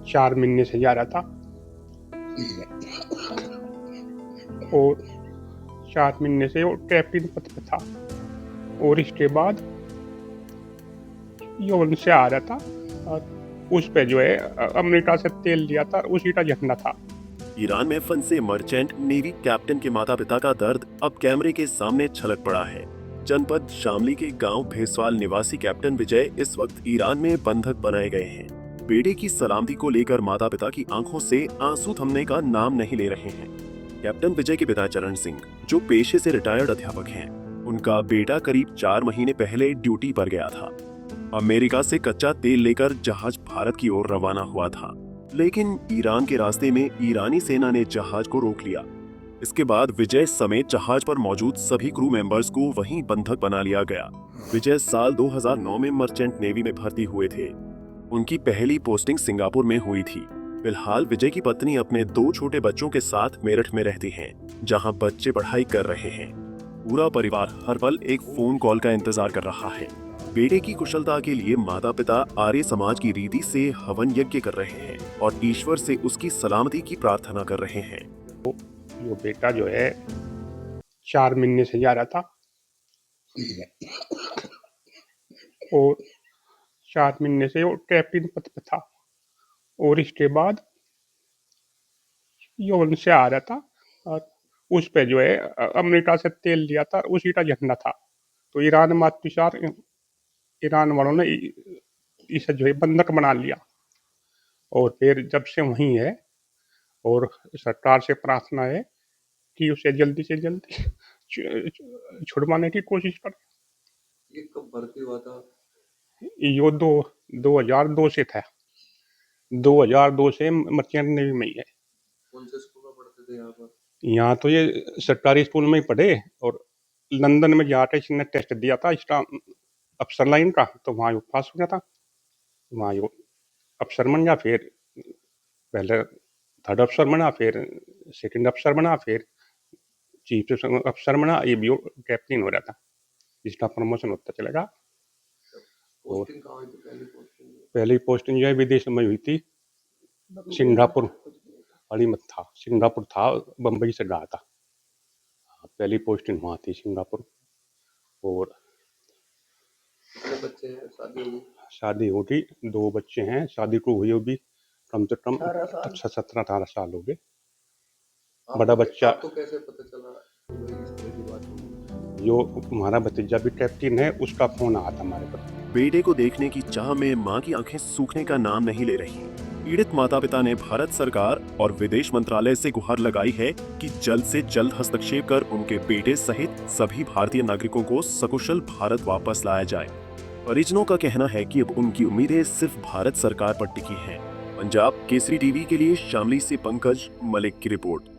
4 महीने से जा रहा था और 4 महीने से वो कैप्टन पद पे था और इसके बाद यौवन से आ रहा था और उस पे जो है अमेरिका से तेल लिया था, उसी का झंडा था। ईरान में फंसे मर्चेंट नेवी कैप्टन के माता पिता का दर्द अब कैमरे के सामने छलक पड़ा है। जनपद शामली के गांव भेसवाल निवासी कैप्टन विजय इस वक्त ईरान में बंधक बनाए गए हैं। बेटे की सलामती को लेकर माता पिता की आंखों से आंसू थमने का नाम नहीं ले रहे हैं। कैप्टन विजय के पिता चरण सिंह, जो पेशे से रिटायर्ड अध्यापक हैं, उनका बेटा करीब 4 महीने पहले ड्यूटी पर गया था। अमेरिका से कच्चा तेल लेकर जहाज भारत की ओर रवाना हुआ था, लेकिन ईरान के रास्ते में ईरानी सेना ने जहाज को रोक लिया। इसके बाद विजय समेत जहाज पर मौजूद सभी क्रू मेंबर्स को वहीं बंधक बना लिया गया। विजय साल 2009 में मर्चेंट नेवी में भर्ती हुए थे। उनकी पहली पोस्टिंग सिंगापुर में हुई थी। फिलहाल विजय की पत्नी अपने 2 छोटे बच्चों के साथ मेरठ में रहती हैं, जहां बच्चे पढ़ाई कर रहे हैं। पूरा परिवार हर पल एक फोन कॉल का इंतजार कर रहा है। बेटे की कुशलता के लिए माता पिता आर्य समाज की रीति से हवन यज्ञ कर रहे हैं और ईश्वर से उसकी सलामती की प्रार्थना कर रहे हैं। वो बेटा जो है 4 महीने से जा रहा था और 4 महीने से वो कैप्टन पद पे था और इसके बाद यौवन से आ रहा था और उस पे जो है अमेरिका से तेल लिया था, उसी का झंडा था। तो ईरान मातृसार ईरान वालों ने इसे जो है बंधक बना लिया और फिर जब से वहीं है और सरकार से प्रार्थना है कि उसे जल्दी से जल्दी छुड़वाने की कोशिश कर। ये कब भर्ती हुआ था? यो 2002 से था। 2002 से मर्चेंट नेवी में ही है। कौन से स्कूल में पढ़ते थे यहाँ पर? यहाँ तो ये सरकारी स्कूल में ही पढ़े और लंदन में जाके इसने टेस्ट दिया था इसका अफसर लाइन का, तो वहाँ पास हो गया था। वहाँ अफसर बन गया, फिर पहले 3rd अफसर बना, फिर 2nd अफसर बना, फिर चीफ अफसर बना, ये भी कैप्टन हो रहा था। इसका प्रमोशन होता चलेगा। पोस्टिंग कहाँ हुई थी? पहली पोस्टिंग जो है विदेश में हुई थी, सिंगापुर अलीमत था, सिंगापुर था, बम्बई से गया था। पहली पोस्टिंग वहाँ थी सिंगापुर। और कितने बच्चे हैं? शादी हुई? शादी होगी, 2 बच्चे हैं, शादी को हुई भी कम से कम 17-18 साल हो गए। बड़ा बच्चा आपको कैसे पता चला इस तरह की बात हुई? जो हमारा भतीजा भी कैप्टन है, उसका फोन आया था हमारे पास। बेटे को देखने की चाह में मां की आंखें सूखने का नाम नहीं ले रही। पीड़ित माता पिता ने भारत सरकार और विदेश मंत्रालय से गुहार लगाई है कि जल्द से जल्द हस्तक्षेप कर उनके बेटे सहित सभी भारतीय नागरिकों को सकुशल भारत वापस लाया जाए। परिजनों का कहना है कि अब उनकी उम्मीदें सिर्फ भारत सरकार पर टिकी हैं। पंजाब केसरी टीवी के लिए शामली से पंकज मलिक की रिपोर्ट।